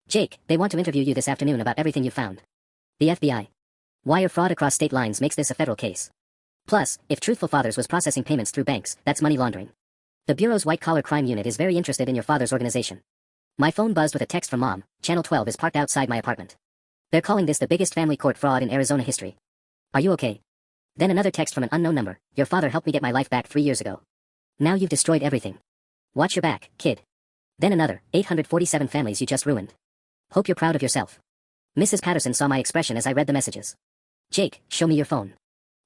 Jake, they want to interview you this afternoon about everything you found. The FBI. Wire fraud across state lines makes this a federal case. Plus, if Truthful Fathers was processing payments through banks, that's money laundering. The Bureau's white-collar crime unit is very interested in your father's organization. My phone buzzed with a text from Mom. Channel 12 is parked outside my apartment. They're calling this the biggest family court fraud in Arizona history. Are you okay? Then another text from an unknown number. Your father helped me get my life back 3 years ago. Now you've destroyed everything. Watch your back, kid. Then another, 847 families you just ruined. Hope you're proud of yourself. Mrs. Patterson saw my expression as I read the messages. Jake, show me your phone.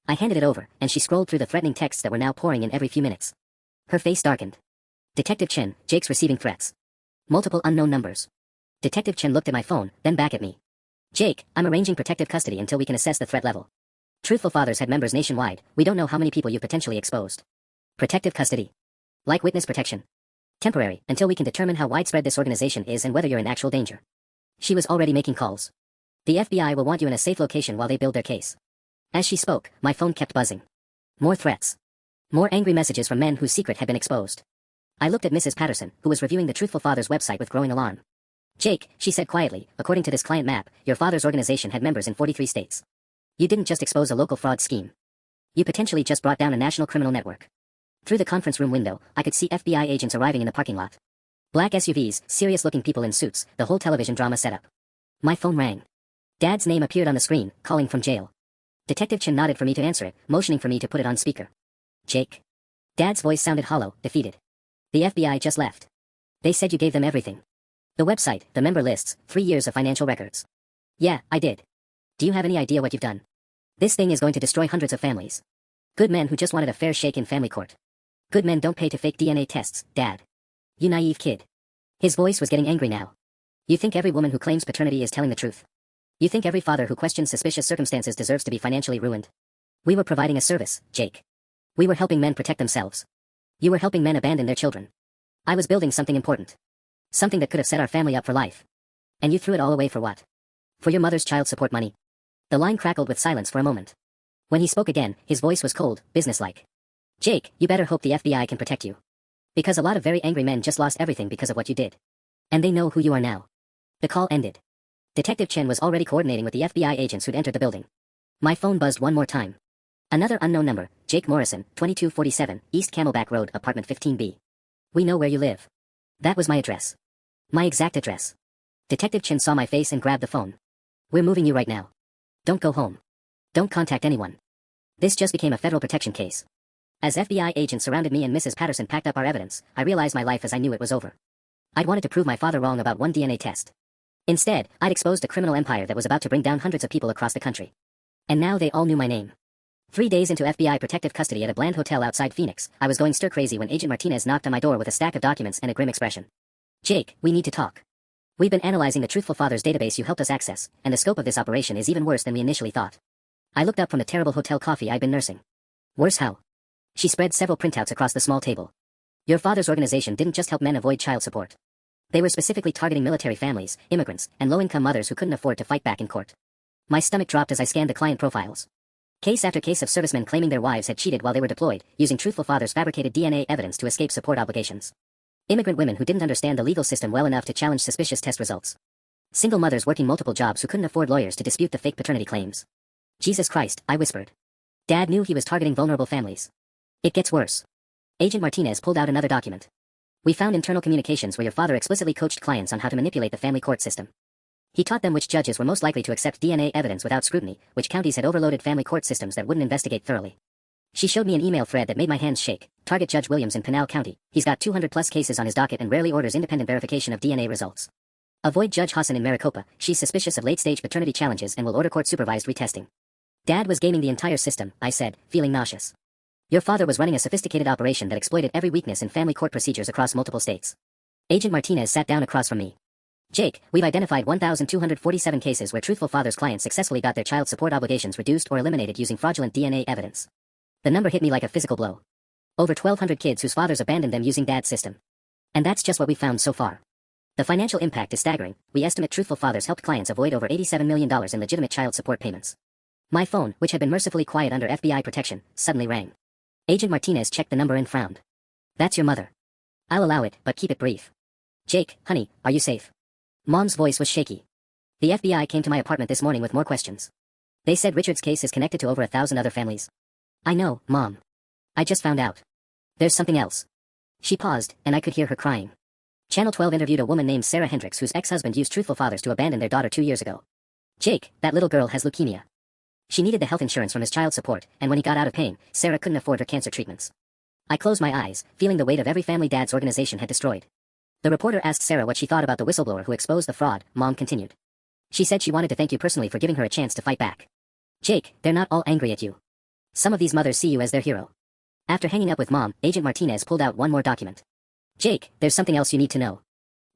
I handed it over, and she scrolled through the threatening texts that were now pouring in every few minutes. Her face darkened. Detective Chin, Jake's receiving threats. Multiple unknown numbers. Detective Chin looked at my phone, then back at me. Jake, I'm arranging protective custody until we can assess the threat level. Truthful Fathers had members nationwide. We don't know how many people you've potentially exposed. Protective custody. Like witness protection. Temporary, until we can determine how widespread this organization is and whether you're in actual danger. She was already making calls. The FBI will want you in a safe location while they build their case. As she spoke, my phone kept buzzing. More threats. More angry messages from men whose secret had been exposed. I looked at Mrs. Patterson, who was reviewing the Truthful Fathers website with growing alarm. Jake, she said quietly, according to this client map, your father's organization had members in 43 states. You didn't just expose a local fraud scheme. You potentially just brought down a national criminal network. Through the conference room window, I could see FBI agents arriving in the parking lot. Black SUVs, serious-looking people in suits, the whole television drama setup. My phone rang. Dad's name appeared on the screen, calling from jail. Detective Chin nodded for me to answer it, motioning for me to put it on speaker. Jake. Dad's voice sounded hollow, defeated. The FBI just left. They said you gave them everything. The website, the member lists, 3 years of financial records. Yeah, I did. Do you have any idea what you've done? This thing is going to destroy hundreds of families. Good men who just wanted a fair shake in family court. Good men don't pay to fake DNA tests, Dad. You naive kid. His voice was getting angry now. You think every woman who claims paternity is telling the truth? You think every father who questions suspicious circumstances deserves to be financially ruined? We were providing a service, Jake. We were helping men protect themselves. You were helping men abandon their children. I was building something important. Something that could have set our family up for life. And you threw it all away for what? For your mother's child support money. The line crackled with silence for a moment. When he spoke again, his voice was cold, businesslike. Jake, you better hope the FBI can protect you. Because a lot of very angry men just lost everything because of what you did. And they know who you are now. The call ended. Detective Chen was already coordinating with the FBI agents who'd entered the building. My phone buzzed one more time. Another unknown number, Jake Morrison, 2247, East Camelback Road, apartment 15B. We know where you live. That was my address. My exact address. Detective Chen saw my face and grabbed the phone. We're moving you right now. Don't go home. Don't contact anyone. This just became a federal protection case. As FBI agents surrounded me and Mrs. Patterson packed up our evidence, I realized my life as I knew it was over. I'd wanted to prove my father wrong about one DNA test. Instead, I'd exposed a criminal empire that was about to bring down hundreds of people across the country. And now they all knew my name. 3 days into FBI protective custody at a bland hotel outside Phoenix, I was going stir-crazy when Agent Martinez knocked on my door with a stack of documents and a grim expression. "Jake, we need to talk. We've been analyzing the Truthful Fathers database you helped us access, and the scope of this operation is even worse than we initially thought." I looked up from the terrible hotel coffee I'd been nursing. "Worse how?" She spread several printouts across the small table. "Your father's organization didn't just help men avoid child support. They were specifically targeting military families, immigrants, and low-income mothers who couldn't afford to fight back in court." My stomach dropped as I scanned the client profiles. Case after case of servicemen claiming their wives had cheated while they were deployed, using Truthful Fathers' fabricated DNA evidence to escape support obligations. Immigrant women who didn't understand the legal system well enough to challenge suspicious test results. Single mothers working multiple jobs who couldn't afford lawyers to dispute the fake paternity claims. "Jesus Christ," I whispered. Dad knew he was targeting vulnerable families. "It gets worse." Agent Martinez pulled out another document. "We found internal communications where your father explicitly coached clients on how to manipulate the family court system. He taught them which judges were most likely to accept DNA evidence without scrutiny, which counties had overloaded family court systems that wouldn't investigate thoroughly." She showed me an email thread that made my hands shake. "Target Judge Williams in Pinal County. He's got 200+ cases on his docket and rarely orders independent verification of DNA results. Avoid Judge Hassan in Maricopa. She's suspicious of late-stage paternity challenges and will order court-supervised retesting." Dad was gaming the entire system, I said, feeling nauseous. "Your father was running a sophisticated operation that exploited every weakness in family court procedures across multiple states." Agent Martinez sat down across from me. "Jake, we've identified 1,247 cases where Truthful Fathers' clients successfully got their child support obligations reduced or eliminated using fraudulent DNA evidence." The number hit me like a physical blow. Over 1,200 kids whose fathers abandoned them using Dad's system. And that's just what we found so far. The financial impact is staggering. We estimate Truthful Fathers helped clients avoid over $87 million in legitimate child support payments. My phone, which had been mercifully quiet under FBI protection, suddenly rang. Agent Martinez checked the number and frowned. "That's your mother. I'll allow it, but keep it brief." "Jake, honey, are you safe?" Mom's voice was shaky. "The FBI came to my apartment this morning with more questions. They said Richard's case is connected to over 1,000 other families." "I know, Mom. I just found out. There's something else." She paused, and I could hear her crying. Channel 12 interviewed a woman named Sarah Hendricks whose ex-husband used Truthful Fathers to abandon their daughter 2 years ago. "Jake, that little girl has leukemia. She needed the health insurance from his child support, and when he got out of paying, Sarah couldn't afford her cancer treatments." I closed my eyes, feeling the weight of every family Dad's organization had destroyed. The reporter asked Sarah what she thought about the whistleblower who exposed the fraud. Mom continued. "She said she wanted to thank you personally for giving her a chance to fight back. Jake, they're not all angry at you. Some of these mothers see you as their hero." After hanging up with Mom, Agent Martinez pulled out one more document. "Jake, there's something else you need to know.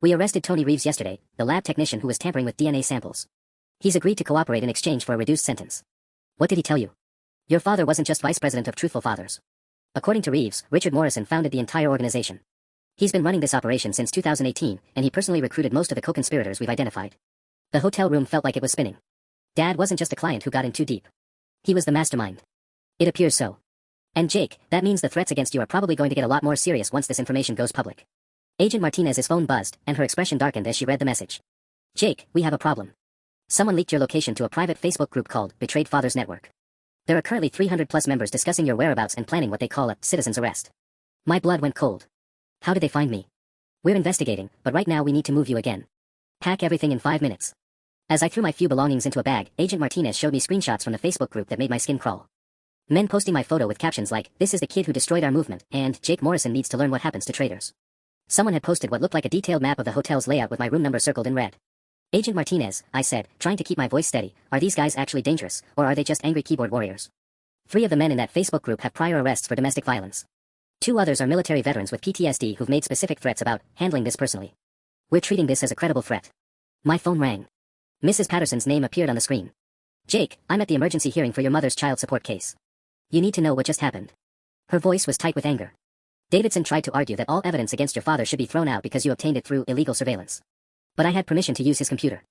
We arrested Tony Reeves yesterday, the lab technician who was tampering with DNA samples. He's agreed to cooperate in exchange for a reduced sentence." "What did he tell you?" "Your father wasn't just vice president of Truthful Fathers. According to Reeves, Richard Morrison founded the entire organization. He's been running this operation since 2018, and he personally recruited most of the co-conspirators we've identified." The hotel room felt like it was spinning. Dad wasn't just a client who got in too deep. He was the mastermind. "It appears so. And Jake, that means the threats against you are probably going to get a lot more serious once this information goes public." Agent Martinez's phone buzzed, and her expression darkened as she read the message. "Jake, we have a problem. Someone leaked your location to a private Facebook group called Betrayed Fathers Network. There are currently 300+ members discussing your whereabouts and planning what they call a citizen's arrest." My blood went cold. "How did they find me?" "We're investigating, but right now we need to move you again. Pack everything in 5 minutes." As I threw my few belongings into a bag, Agent Martinez showed me screenshots from the Facebook group that made my skin crawl. Men posting my photo with captions like, "This is the kid who destroyed our movement," and "Jake Morrison needs to learn what happens to traitors." Someone had posted what looked like a detailed map of the hotel's layout with my room number circled in red. "Agent Martinez," I said, trying to keep my voice steady, "are these guys actually dangerous, or are they just angry keyboard warriors?" 3 of the men in that Facebook group have prior arrests for domestic violence. 2 others are military veterans with PTSD who've made specific threats about handling this personally. We're treating this as a credible threat. My phone rang. Mrs. Patterson's name appeared on the screen. "Jake, I'm at the emergency hearing for your mother's child support case. You need to know what just happened." Her voice was tight with anger. "Davidson tried to argue that all evidence against your father should be thrown out because you obtained it through illegal surveillance. But I had permission to use his computer."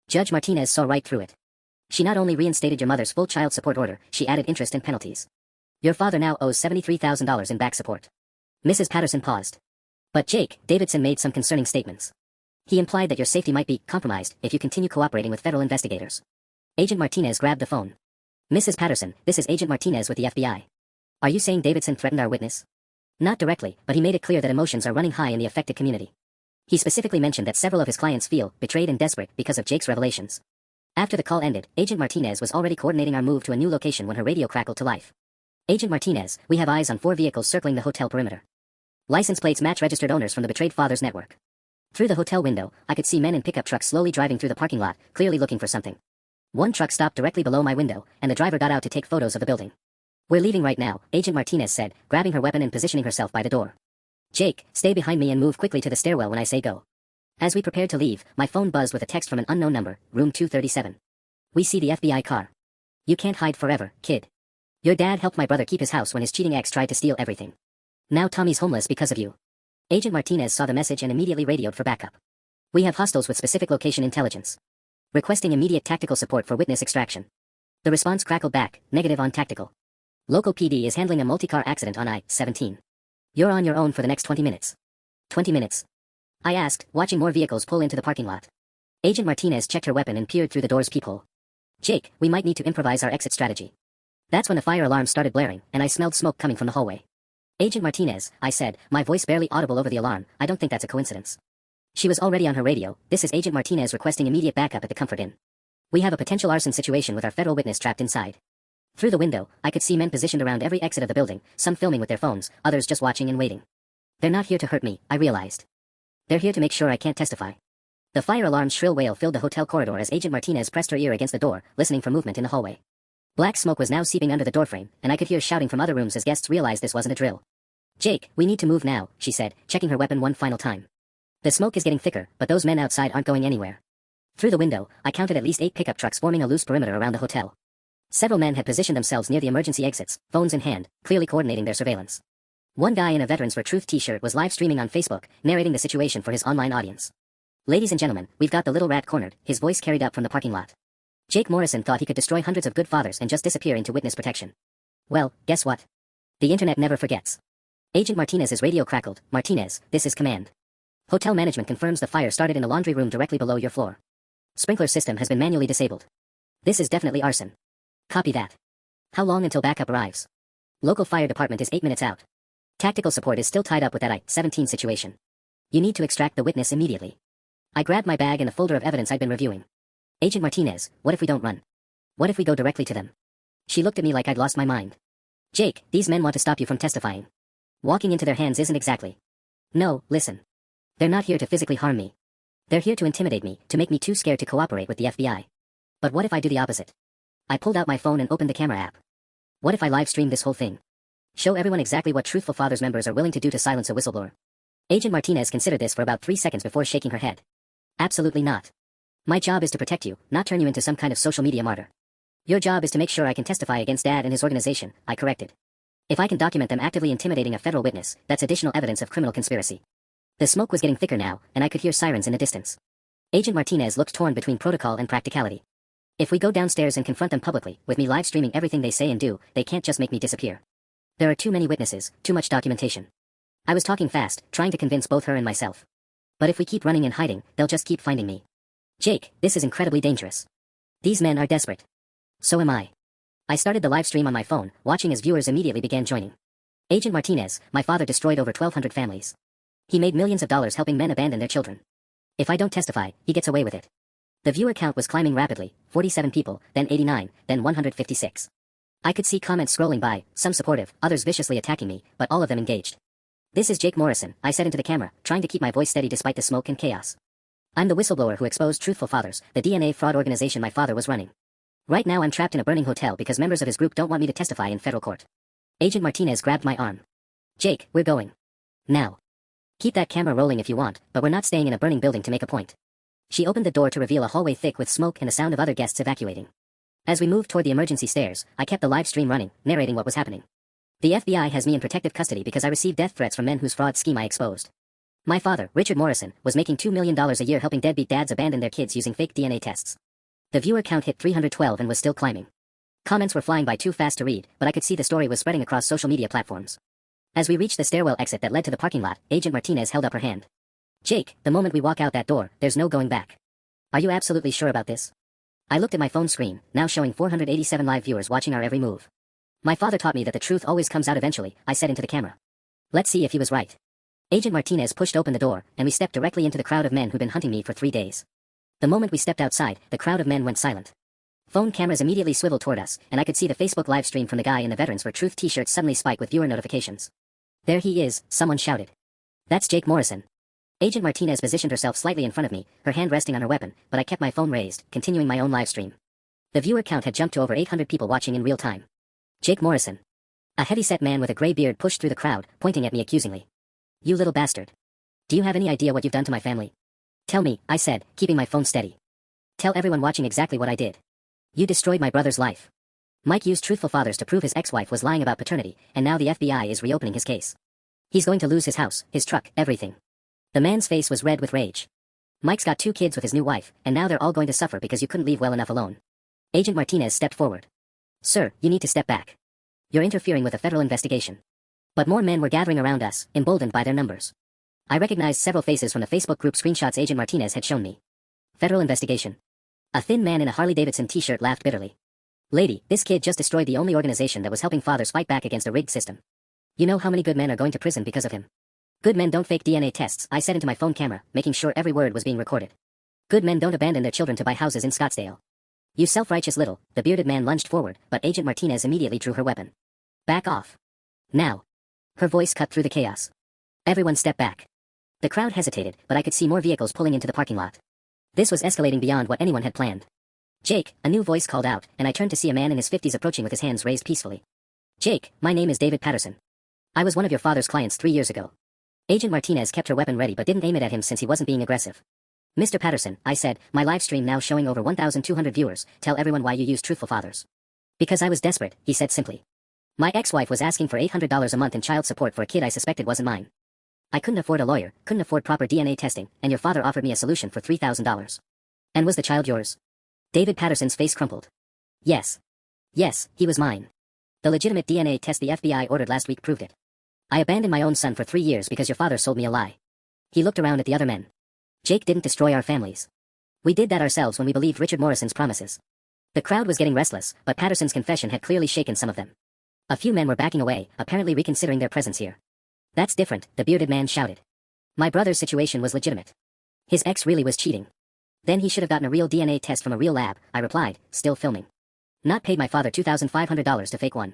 Judge Martinez saw right through it. "She not only reinstated your mother's full child support order, she added interest and penalties. Your father now owes $73,000 in back support." Mrs. Patterson paused. "But Jake, Davidson made some concerning statements. He implied that your safety might be compromised if you continue cooperating with federal investigators." Agent Martinez grabbed the phone. "Mrs. Patterson, this is Agent Martinez with the FBI. Are you saying Davidson threatened our witness?" "Not directly, but he made it clear that emotions are running high in the affected community. He specifically mentioned that several of his clients feel betrayed and desperate because of Jake's revelations." After the call ended, Agent Martinez was already coordinating our move to a new location when her radio crackled to life. Agent Martinez, we have eyes on 4 vehicles circling the hotel perimeter. License plates match registered owners from the betrayed father's network. Through the hotel window, I could see men in pickup trucks slowly driving through the parking lot, clearly looking for something. One truck stopped directly below my window, and the driver got out to take photos of the building. We're leaving right now, Agent Martinez said, grabbing her weapon and positioning herself by the door. Jake, stay behind me and move quickly to the stairwell when I say go. As we prepared to leave, my phone buzzed with a text from an unknown number, room 237. We see the FBI car. You can't hide forever, kid. Your dad helped my brother keep his house when his cheating ex tried to steal everything. Now Tommy's homeless because of you. Agent Martinez saw the message and immediately radioed for backup. We have hostiles with specific location intelligence. Requesting immediate tactical support for witness extraction. The response crackled back, negative on tactical. Local PD is handling a multi-car accident on I-17. You're on your own for the next 20 minutes. 20 minutes? I asked, watching more vehicles pull into the parking lot. Agent Martinez checked her weapon and peered through the door's peephole. Jake, we might need to improvise our exit strategy. That's when the fire alarm started blaring, and I smelled smoke coming from the hallway. Agent Martinez, I said, my voice barely audible over the alarm. I don't think that's a coincidence. She was already on her radio. This is Agent Martinez requesting immediate backup at the Comfort Inn. We have a potential arson situation with our federal witness trapped inside. Through the window, I could see men positioned around every exit of the building, some filming with their phones, others just watching and waiting. They're not here to hurt me, I realized. They're here to make sure I can't testify. The fire alarm's shrill wail filled the hotel corridor as Agent Martinez pressed her ear against the door, listening for movement in the hallway. Black smoke was now seeping under the doorframe, and I could hear shouting from other rooms as guests realized this wasn't a drill. Jake, we need to move now, she said, checking her weapon one final time. The smoke is getting thicker, but those men outside aren't going anywhere. Through the window, I counted at least 8 pickup trucks forming a loose perimeter around the hotel. Several men had positioned themselves near the emergency exits, phones in hand, clearly coordinating their surveillance. One guy in a Veterans for Truth t-shirt was live streaming on Facebook, narrating the situation for his online audience. Ladies and gentlemen, we've got the little rat cornered, his voice carried up from the parking lot. Jake Morrison thought he could destroy hundreds of good fathers and just disappear into witness protection. Well, guess what? The internet never forgets. Agent Martinez's radio crackled. Martinez, this is command. Hotel management confirms the fire started in a laundry room directly below your floor. Sprinkler system has been manually disabled. This is definitely arson. Copy that. How long until backup arrives? Local fire department is 8 minutes out. Tactical support is still tied up with that I-17 situation. You need to extract the witness immediately. I grabbed my bag and the folder of evidence I'd been reviewing. Agent Martinez, what if we don't run? What if we go directly to them? She looked at me like I'd lost my mind. Jake, these men want to stop you from testifying. Walking into their hands isn't exactly. No, listen. They're not here to physically harm me. They're here to intimidate me, to make me too scared to cooperate with the FBI. But what if I do the opposite? I pulled out my phone and opened the camera app. What if I live stream this whole thing? Show everyone exactly what Truthful Fathers members are willing to do to silence a whistleblower. Agent Martinez considered this for about 3 seconds before shaking her head. Absolutely not. My job is to protect you, not turn you into some kind of social media martyr. Your job is to make sure I can testify against Dad and his organization, I corrected. If I can document them actively intimidating a federal witness, that's additional evidence of criminal conspiracy. The smoke was getting thicker now, and I could hear sirens in the distance. Agent Martinez looked torn between protocol and practicality. If we go downstairs and confront them publicly, with me live streaming everything they say and do, they can't just make me disappear. There are too many witnesses, too much documentation. I was talking fast, trying to convince both her and myself. But if we keep running and hiding, they'll just keep finding me. Jake, this is incredibly dangerous. These men are desperate. So am I. I started the live stream on my phone, watching as viewers immediately began joining. Agent Martinez, my father destroyed over 1,200 families. He made millions of dollars helping men abandon their children. If I don't testify, he gets away with it. The viewer count was climbing rapidly, 47 people, then 89, then 156. I could see comments scrolling by, some supportive, others viciously attacking me, but all of them engaged. This is Jake Morrison, I said into the camera, trying to keep my voice steady despite the smoke and chaos. I'm the whistleblower who exposed Truthful Fathers, the DNA fraud organization my father was running. Right now I'm trapped in a burning hotel because members of his group don't want me to testify in federal court. Agent Martinez grabbed my arm. Jake, we're going. Now. Keep that camera rolling if you want, but we're not staying in a burning building to make a point. She opened the door to reveal a hallway thick with smoke and the sound of other guests evacuating. As we moved toward the emergency stairs, I kept the live stream running, narrating what was happening. The FBI has me in protective custody because I received death threats from men whose fraud scheme I exposed. My father, Richard Morrison, was making $2 million a year helping deadbeat dads abandon their kids using fake DNA tests. The viewer count hit 312 and was still climbing. Comments were flying by too fast to read, but I could see the story was spreading across social media platforms. As we reached the stairwell exit that led to the parking lot, Agent Martinez held up her hand. Jake, the moment we walk out that door, there's no going back. Are you absolutely sure about this? I looked at my phone screen, now showing 487 live viewers watching our every move. My father taught me that the truth always comes out eventually, I said into the camera. Let's see if he was right. Agent Martinez pushed open the door, and we stepped directly into the crowd of men who'd been hunting me for 3 days. The moment we stepped outside, the crowd of men went silent. Phone cameras immediately swiveled toward us, and I could see the Facebook live stream from the guy in the Veterans for Truth t-shirt suddenly spike with viewer notifications. There he is, someone shouted. That's Jake Morrison. Agent Martinez positioned herself slightly in front of me, her hand resting on her weapon, but I kept my phone raised, continuing my own live stream. The viewer count had jumped to over 800 people watching in real time. Jake Morrison. A heavy-set man with a gray beard pushed through the crowd, pointing at me accusingly. You little bastard. Do you have any idea what you've done to my family? Tell me, I said, keeping my phone steady. Tell everyone watching exactly what I did. You destroyed my brother's life. Mike used Truthful Fathers to prove his ex-wife was lying about paternity, and now the FBI is reopening his case. He's going to lose his house, his truck, everything. The man's face was red with rage. Mike's got 2 kids with his new wife, and now they're all going to suffer because you couldn't leave well enough alone. Agent Martinez stepped forward. Sir, you need to step back. You're interfering with a federal investigation. But more men were gathering around us, emboldened by their numbers. I recognized several faces from the Facebook group screenshots Agent Martinez had shown me. Federal investigation. A thin man in a Harley-Davidson t-shirt laughed bitterly. Lady, this kid just destroyed the only organization that was helping fathers fight back against a rigged system. You know how many good men are going to prison because of him? Good men don't fake DNA tests, I said into my phone camera, making sure every word was being recorded. Good men don't abandon their children to buy houses in Scottsdale. You self-righteous little, the bearded man lunged forward, but Agent Martinez immediately drew her weapon. Back off. Now. Her voice cut through the chaos. Everyone step back. The crowd hesitated, but I could see more vehicles pulling into the parking lot. This was escalating beyond what anyone had planned. Jake, a new voice called out, and I turned to see a man in his 50s approaching with his hands raised peacefully. Jake, my name is David Patterson. I was one of your father's clients 3 years ago. Agent Martinez kept her weapon ready but didn't aim it at him since he wasn't being aggressive. Mr. Patterson, I said, my live stream now showing over 1,200 viewers, tell everyone why you used Truthful Fathers. Because I was desperate, he said simply. My ex-wife was asking for $800 a month in child support for a kid I suspected wasn't mine. I couldn't afford a lawyer, couldn't afford proper DNA testing, and your father offered me a solution for $3,000. And was the child yours? David Patterson's face crumpled. Yes. Yes, he was mine. The legitimate DNA test the FBI ordered last week proved it. I abandoned my own son for 3 years because your father sold me a lie. He looked around at the other men. Jake didn't destroy our families. We did that ourselves when we believed Richard Morrison's promises. The crowd was getting restless, but Patterson's confession had clearly shaken some of them. A few men were backing away, apparently reconsidering their presence here. That's different, the bearded man shouted. My brother's situation was legitimate. His ex really was cheating. Then he should have gotten a real DNA test from a real lab, I replied, still filming. Not paid my father $2,500 to fake one.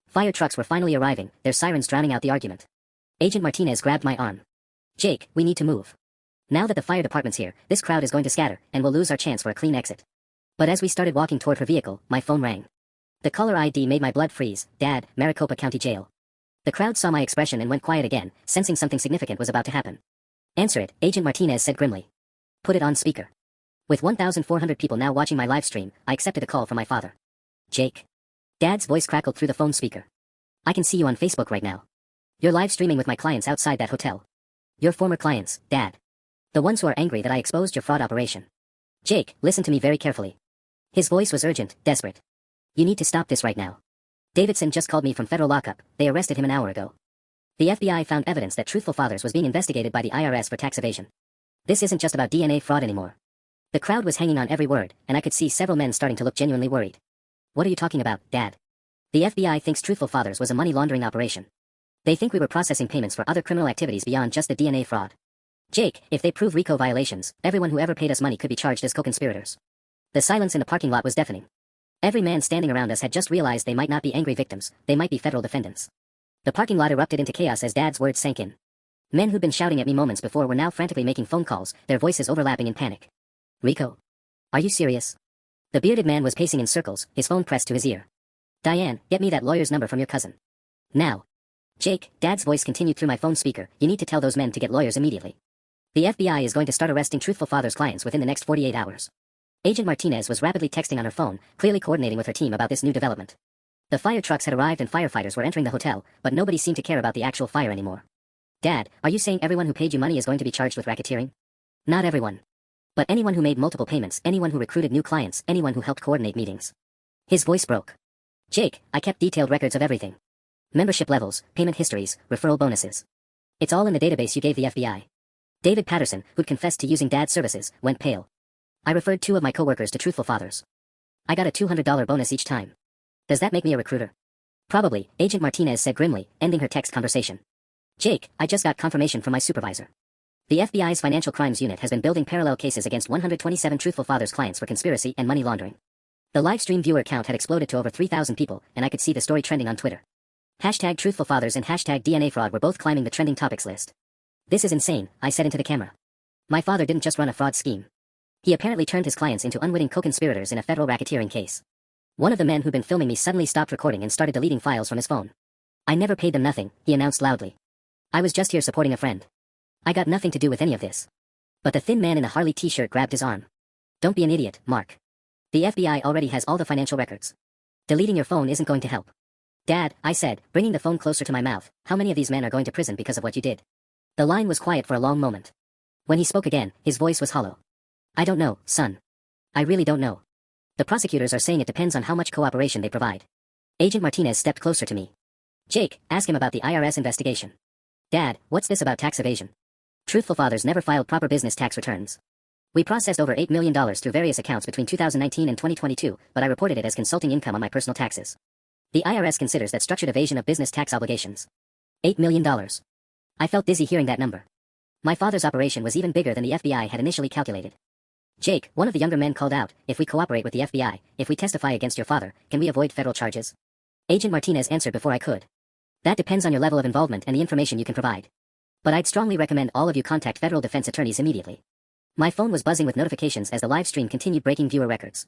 Fire trucks were finally arriving, their sirens drowning out the argument. Agent Martinez grabbed my arm. Jake, we need to move. Now that the fire department's here, this crowd is going to scatter, and we'll lose our chance for a clean exit. But as we started walking toward her vehicle, my phone rang. The caller ID made my blood freeze. Dad, Maricopa County Jail. The crowd saw my expression and went quiet again, sensing something significant was about to happen. Answer it, Agent Martinez said grimly. Put it on speaker. With 1,400 people now watching my live stream, I accepted a call from my father. Jake. Dad's voice crackled through the phone speaker. I can see you on Facebook right now. You're live streaming with my clients outside that hotel. Your former clients, Dad. The ones who are angry that I exposed your fraud operation. Jake, listen to me very carefully. His voice was urgent, desperate. You need to stop this right now. Davidson just called me from federal lockup. They arrested him an hour ago. The FBI found evidence that Truthful Fathers was being investigated by the IRS for tax evasion. This isn't just about DNA fraud anymore. The crowd was hanging on every word, and I could see several men starting to look genuinely worried. What are you talking about, Dad? The FBI thinks Truthful Fathers was a money laundering operation. They think we were processing payments for other criminal activities beyond just the DNA fraud. Jake, if they prove RICO violations, everyone who ever paid us money could be charged as co-conspirators. The silence in the parking lot was deafening. Every man standing around us had just realized they might not be angry victims, they might be federal defendants. The parking lot erupted into chaos as Dad's words sank in. Men who'd been shouting at me moments before were now frantically making phone calls, their voices overlapping in panic. Rico? Are you serious? The bearded man was pacing in circles, his phone pressed to his ear. Diane, get me that lawyer's number from your cousin. Now. Jake, Dad's voice continued through my phone speaker, you need to tell those men to get lawyers immediately. The FBI is going to start arresting Truthful Fathers clients within the next 48 hours. Agent Martinez was rapidly texting on her phone, clearly coordinating with her team about this new development. The fire trucks had arrived and firefighters were entering the hotel, but nobody seemed to care about the actual fire anymore. Dad, are you saying everyone who paid you money is going to be charged with racketeering? Not everyone. But anyone who made multiple payments, anyone who recruited new clients, anyone who helped coordinate meetings. His voice broke. Jake, I kept detailed records of everything. Membership levels, payment histories, referral bonuses. It's all in the database you gave the FBI. David Patterson, who'd confessed to using Dad's services, went pale. I referred 2 of my coworkers to Truthful Fathers. I got a $200 bonus each time. Does that make me a recruiter? Probably, Agent Martinez said grimly, ending her text conversation. Jake, I just got confirmation from my supervisor. The FBI's Financial Crimes Unit has been building parallel cases against 127 Truthful Fathers clients for conspiracy and money laundering. The live stream viewer count had exploded to over 3,000 people, and I could see the story trending on Twitter. Hashtag truthful fathers and hashtag DNA fraud were both climbing the trending topics list. This is insane, I said into the camera. My father didn't just run a fraud scheme. He apparently turned his clients into unwitting co-conspirators in a federal racketeering case. One of the men who'd been filming me suddenly stopped recording and started deleting files from his phone. I never paid them nothing, he announced loudly. I was just here supporting a friend. I got nothing to do with any of this. But the thin man in the Harley t-shirt grabbed his arm. Don't be an idiot, Mark. The FBI already has all the financial records. Deleting your phone isn't going to help. Dad, I said, bringing the phone closer to my mouth, how many of these men are going to prison because of what you did? The line was quiet for a long moment. When he spoke again, his voice was hollow. I don't know, son. I really don't know. The prosecutors are saying it depends on how much cooperation they provide. Agent Martinez stepped closer to me. Jake, ask him about the IRS investigation. Dad, what's this about tax evasion? Truthful fathers never filed proper business tax returns. We processed over $8 million through various accounts between 2019 and 2022, but I reported it as consulting income on my personal taxes. The IRS considers that structured evasion of business tax obligations. $8 million. I felt dizzy hearing that number. My father's operation was even bigger than the FBI had initially calculated. Jake, one of the younger men called out, if we cooperate with the FBI, if we testify against your father, can we avoid federal charges? Agent Martinez answered before I could. That depends on your level of involvement and the information you can provide. But I'd strongly recommend all of you contact federal defense attorneys immediately. My phone was buzzing with notifications as the live stream continued breaking viewer records.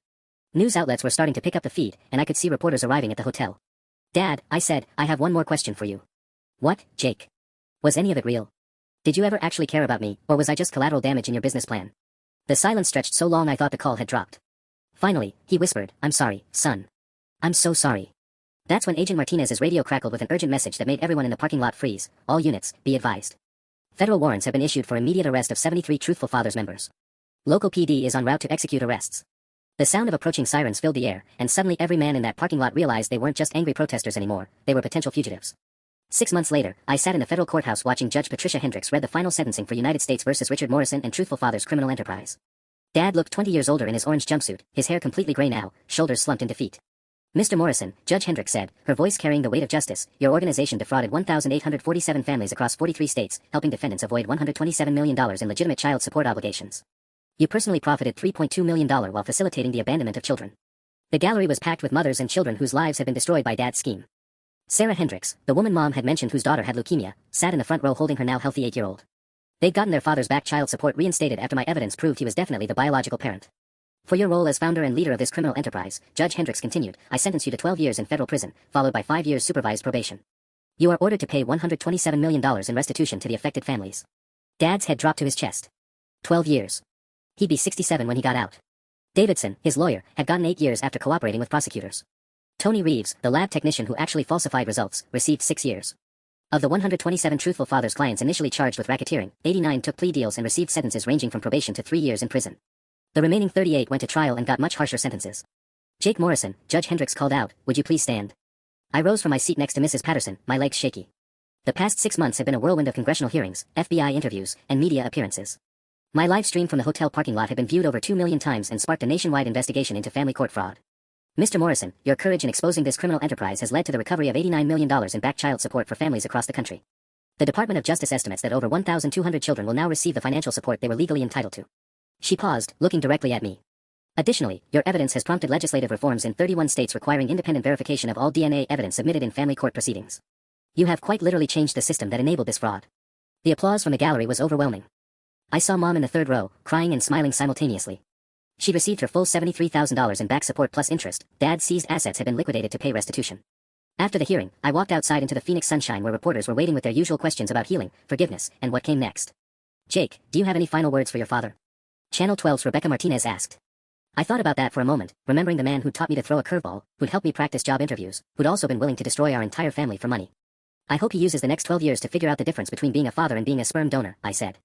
News outlets were starting to pick up the feed, and I could see reporters arriving at the hotel. Dad, I said, I have one more question for you. What, Jake? Was any of it real? Did you ever actually care about me, or was I just collateral damage in your business plan? The silence stretched so long I thought the call had dropped. Finally, he whispered, I'm sorry, son. I'm so sorry. That's when Agent Martinez's radio crackled with an urgent message that made everyone in the parking lot freeze. All units, be advised. Federal warrants have been issued for immediate arrest of 73 Truthful Fathers members. Local PD is en route to execute arrests. The sound of approaching sirens filled the air, and suddenly every man in that parking lot realized they weren't just angry protesters anymore, they were potential fugitives. 6 months later, I sat in the federal courthouse watching Judge Patricia Hendricks read the final sentencing for United States versus Richard Morrison and Truthful Fathers criminal enterprise. Dad looked 20 years older in his orange jumpsuit, his hair completely gray now, shoulders slumped in defeat. Mr. Morrison, Judge Hendricks said, her voice carrying the weight of justice, your organization defrauded 1,847 families across 43 states, helping defendants avoid $127 million in legitimate child support obligations. You personally profited $3.2 million while facilitating the abandonment of children. The gallery was packed with mothers and children whose lives had been destroyed by Dad's scheme. Sarah Hendricks, the woman Mom had mentioned whose daughter had leukemia, sat in the front row holding her now healthy 8-year-old. They'd gotten their father's back child support reinstated after my evidence proved he was definitely the biological parent. For your role as founder and leader of this criminal enterprise, Judge Hendricks continued, I sentence you to 12 years in federal prison, followed by 5 years supervised probation. You are ordered to pay $127 million in restitution to the affected families. Dad's head dropped to his chest. 12 years. He'd be 67 when he got out. Davidson, his lawyer, had gotten 8 years after cooperating with prosecutors. Tony Reeves, the lab technician who actually falsified results, received 6 years. Of the 127 Truthful Fathers clients initially charged with racketeering, 89 took plea deals and received sentences ranging from probation to 3 years in prison. The remaining 38 went to trial and got much harsher sentences. Jake Morrison, Judge Hendricks called out, would you please stand? I rose from my seat next to Mrs. Patterson, my legs shaky. The past 6 months had been a whirlwind of congressional hearings, FBI interviews, and media appearances. My live stream from the hotel parking lot had been viewed over 2 million times and sparked a nationwide investigation into family court fraud. Mr. Morrison, your courage in exposing this criminal enterprise has led to the recovery of $89 million in back child support for families across the country. The Department of Justice estimates that over 1,200 children will now receive the financial support they were legally entitled to. She paused, looking directly at me. Additionally, your evidence has prompted legislative reforms in 31 states requiring independent verification of all DNA evidence submitted in family court proceedings. You have quite literally changed the system that enabled this fraud. The applause from the gallery was overwhelming. I saw Mom in the third row, crying and smiling simultaneously. She'd received her full $73,000 in back support plus interest. Dad's seized assets had been liquidated to pay restitution. After the hearing, I walked outside into the Phoenix sunshine where reporters were waiting with their usual questions about healing, forgiveness, and what came next. Jake, do you have any final words for your father? Channel 12's Rebecca Martinez asked. I thought about that for a moment, remembering the man who'd taught me to throw a curveball, who'd helped me practice job interviews, who'd also been willing to destroy our entire family for money. I hope he uses the next 12 years to figure out the difference between being a father and being a sperm donor, I said.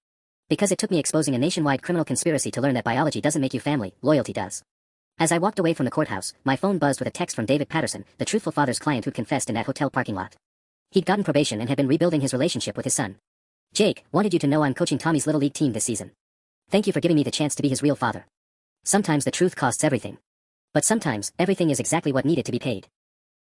Because it took me exposing a nationwide criminal conspiracy to learn that biology doesn't make you family, loyalty does. As I walked away from the courthouse, my phone buzzed with a text from David Patterson, the Truthful Father's client who'd confessed in that hotel parking lot. He'd gotten probation and had been rebuilding his relationship with his son. Jake, wanted you to know I'm coaching Tommy's Little League team this season. Thank you for giving me the chance to be his real father. Sometimes the truth costs everything. But sometimes, everything is exactly what needed to be paid.